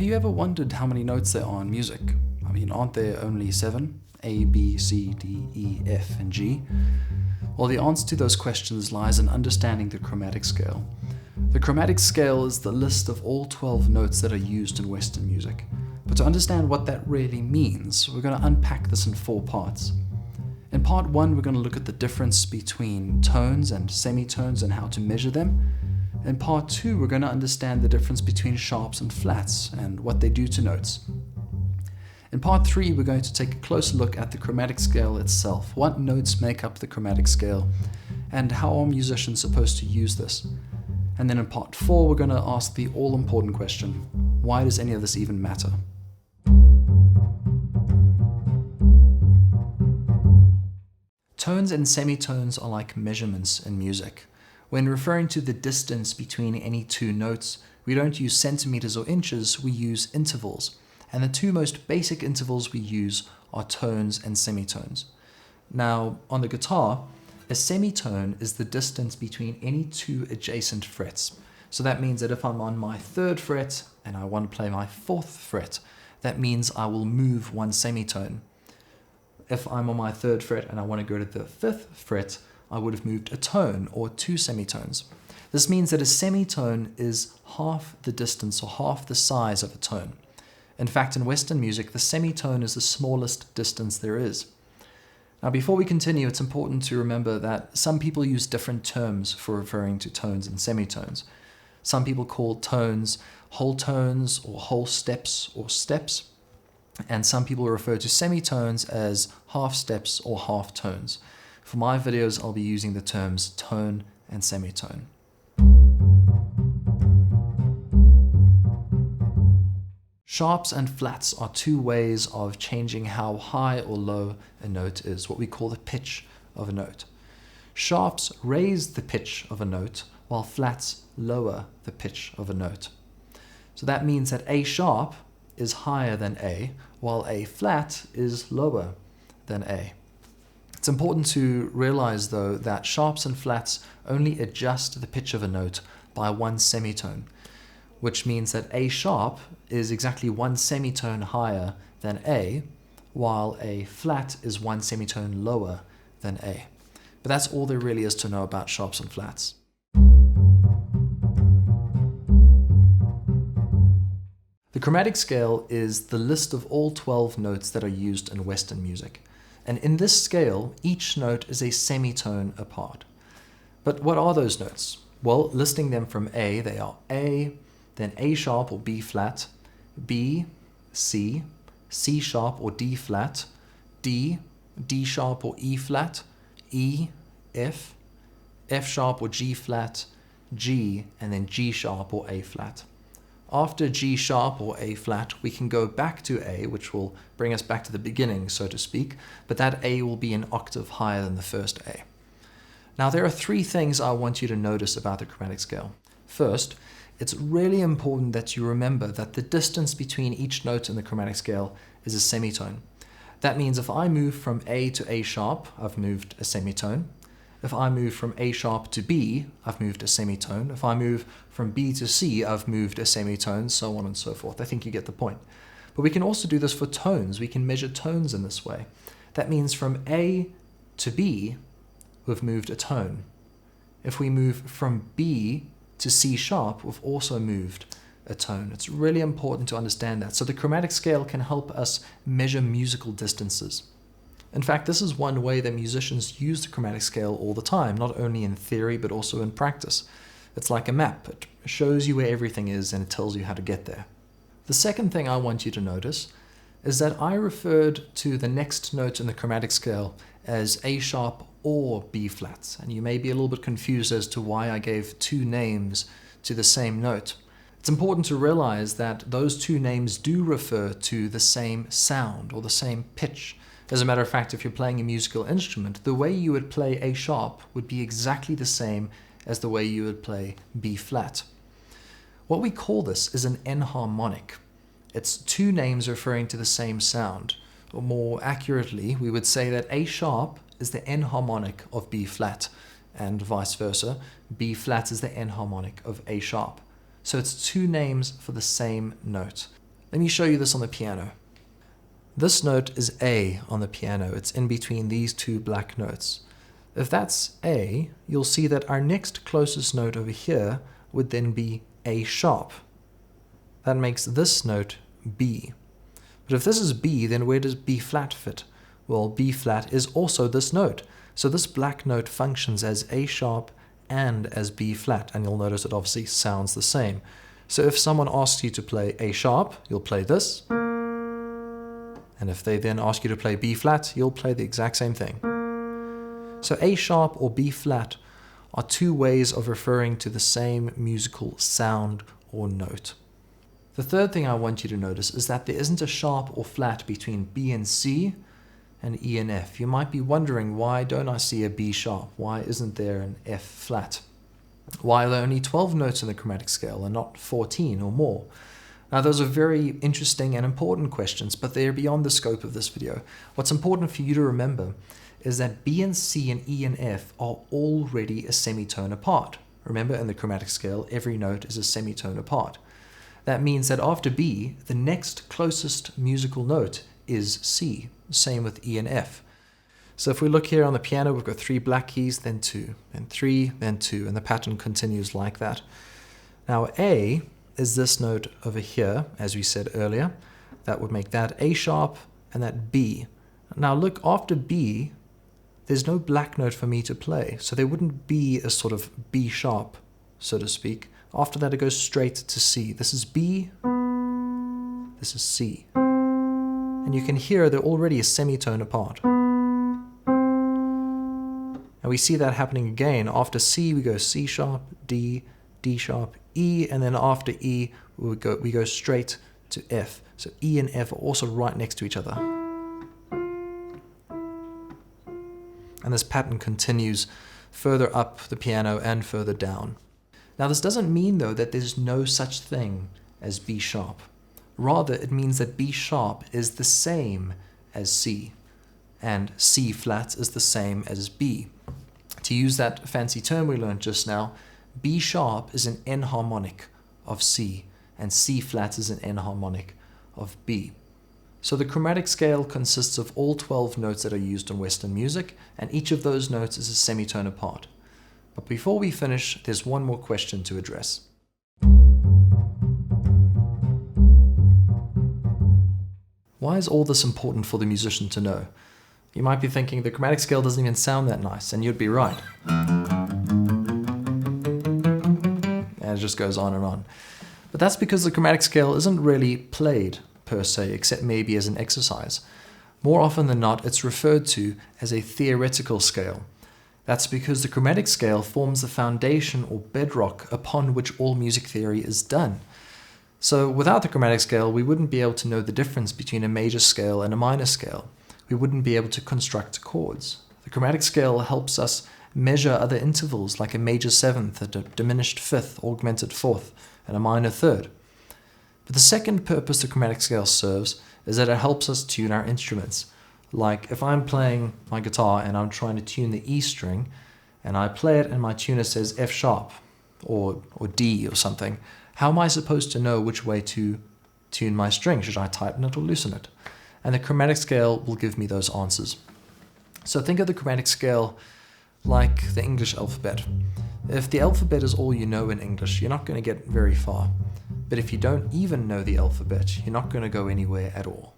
Have you ever wondered how many notes there are in music? I mean, aren't there only 7? A, B, C, D, E, F, and G? Well, the answer to those questions lies in understanding the chromatic scale. The chromatic scale is the list of all 12 notes that are used in Western music. But to understand what that really means, we're going to unpack this in 4 parts. In part 1, we're going to look at the difference between tones and semitones and how to measure them. In part 2, we're going to understand the difference between sharps and flats and what they do to notes. In part 3, we're going to take a closer look at the chromatic scale itself, what notes make up the chromatic scale, and how are musicians supposed to use this. And then in part 4, we're going to ask the all-important question, why does any of this even matter? Tones and semitones are like measurements in music. When referring to the distance between any 2 notes, we don't use centimeters or inches, we use intervals. And the 2 most basic intervals we use are tones and semitones. Now, on the guitar, a semitone is the distance between any 2 adjacent frets. So that means that if I'm on my 3rd fret and I want to play my 4th fret, that means I will move 1 semitone. If I'm on my 3rd fret and I want to go to the 5th fret, I would have moved a tone or 2 semitones. This means that a semitone is half the distance or half the size of a tone. In fact, in Western music, the semitone is the smallest distance there is. Now, before we continue, it's important to remember that some people use different terms for referring to tones and semitones. Some people call tones whole tones or whole steps or steps, and some people refer to semitones as half steps or half tones. For my videos, I'll be using the terms tone and semitone. Sharps and flats are 2 ways of changing how high or low a note is, what we call the pitch of a note. Sharps raise the pitch of a note, while flats lower the pitch of a note. So that means that A sharp is higher than A, while A flat is lower than A. It's important to realize, though, that sharps and flats only adjust the pitch of a note by 1 semitone, which means that A sharp is exactly 1 semitone higher than A, while A flat is 1 semitone lower than A. But that's all there really is to know about sharps and flats. The chromatic scale is the list of all 12 notes that are used in Western music. And in this scale, each note is a semitone apart. But what are those notes? Well, listing them from A, they are A, then A sharp or B flat, B, C, C sharp or D flat, D, D sharp or E flat, E, F, F sharp or G flat, G, and then G sharp or A flat. After G sharp or A flat, we can go back to A, which will bring us back to the beginning, so to speak, but that A will be an octave higher than the first A. Now, there are 3 things I want you to notice about the chromatic scale. First, it's really important that you remember that the distance between each note in the chromatic scale is a semitone. That means if I move from A to A sharp, I've moved a semitone. If I move from A sharp to B, I've moved a semitone. If I move from B to C, I've moved a semitone, so on and so forth. I think you get the point. But we can also do this for tones. We can measure tones in this way. That means from A to B, we've moved a tone. If we move from B to C sharp, we've also moved a tone. It's really important to understand that. So the chromatic scale can help us measure musical distances. In fact, this is one way that musicians use the chromatic scale all the time, not only in theory, but also in practice. It's like a map. It shows you where everything is and it tells you how to get there. The second thing I want you to notice is that I referred to the next note in the chromatic scale as A sharp or B flat, and you may be a little bit confused as to why I gave 2 names to the same note. It's important to realize that those 2 names do refer to the same sound or the same pitch. As a matter of fact, if you're playing a musical instrument, the way you would play A sharp would be exactly the same as the way you would play B flat. What we call this is an enharmonic. It's 2 names referring to the same sound. Or more accurately, we would say that A sharp is the enharmonic of B flat, and vice versa. B flat is the enharmonic of A sharp. So it's 2 names for the same note. Let me show you this on the piano. This note is A on the piano. It's in between these two black notes. If that's A, you'll see that our next closest note over here would then be A sharp. That makes this note B. But if this is B, then where does B flat fit? Well, B flat is also this note. So this black note functions as A sharp and as B flat, and you'll notice it obviously sounds the same. So if someone asks you to play A sharp, you'll play this. And if they then ask you to play B flat, you'll play the exact same thing. So A sharp or B flat are two ways of referring to the same musical sound or note. The third thing I want you to notice is that there isn't a sharp or flat between B and C and E and F. You might be wondering, why don't I see a B sharp? Why isn't there an F flat? Why are there only 12 notes in the chromatic scale and not 14 or more? Now, those are very interesting and important questions, but they're beyond the scope of this video. What's important for you to remember is that B and C and E and F are already a semitone apart. Remember, in the chromatic scale, every note is a semitone apart. That means that after B, the next closest musical note is C. Same with E and F. So if we look here on the piano, we've got 3 black keys, then 2, then 3, then 2, and the pattern continues like that. Now A is this note over here, as we said earlier. That would make that A sharp and that B. Now look, after B, there's no black note for me to play, so there wouldn't be a sort of B sharp, so to speak. After that, it goes straight to C. This is B, this is C. And you can hear they're already a semitone apart. And we see that happening again. After C, we go C sharp, D, D sharp, E, and then after E, we go straight to F. So E and F are also right next to each other. And this pattern continues further up the piano and further down. Now, this doesn't mean, though, that there's no such thing as B sharp. Rather, it means that B sharp is the same as C, and C flat is the same as B. To use that fancy term we learned just now, B sharp is an enharmonic of C, and C flat is an enharmonic of B. So the chromatic scale consists of all 12 notes that are used in Western music, and each of those notes is a semitone apart. But before we finish, there's one more question to address. Why is all this important for the musician to know? You might be thinking the chromatic scale doesn't even sound that nice, and you'd be right. And it just goes on and on. But that's because the chromatic scale isn't really played per se, except maybe as an exercise. More often than not, it's referred to as a theoretical scale. That's because the chromatic scale forms the foundation or bedrock upon which all music theory is done. So without the chromatic scale, we wouldn't be able to know the difference between a major scale and a minor scale. We wouldn't be able to construct chords. The chromatic scale helps us measure other intervals like a major seventh, a diminished fifth, augmented fourth, and a minor third. But the second purpose the chromatic scale serves is that it helps us tune our instruments. Like if I'm playing my guitar and I'm trying to tune the E string, and I play it and my tuner says F sharp or D or something, how am I supposed to know which way to tune my string? Should I tighten it or loosen it? And the chromatic scale will give me those answers. So think of the chromatic scale like the English alphabet. If the alphabet is all you know in English, you're not going to get very far. But if you don't even know the alphabet, you're not going to go anywhere at all.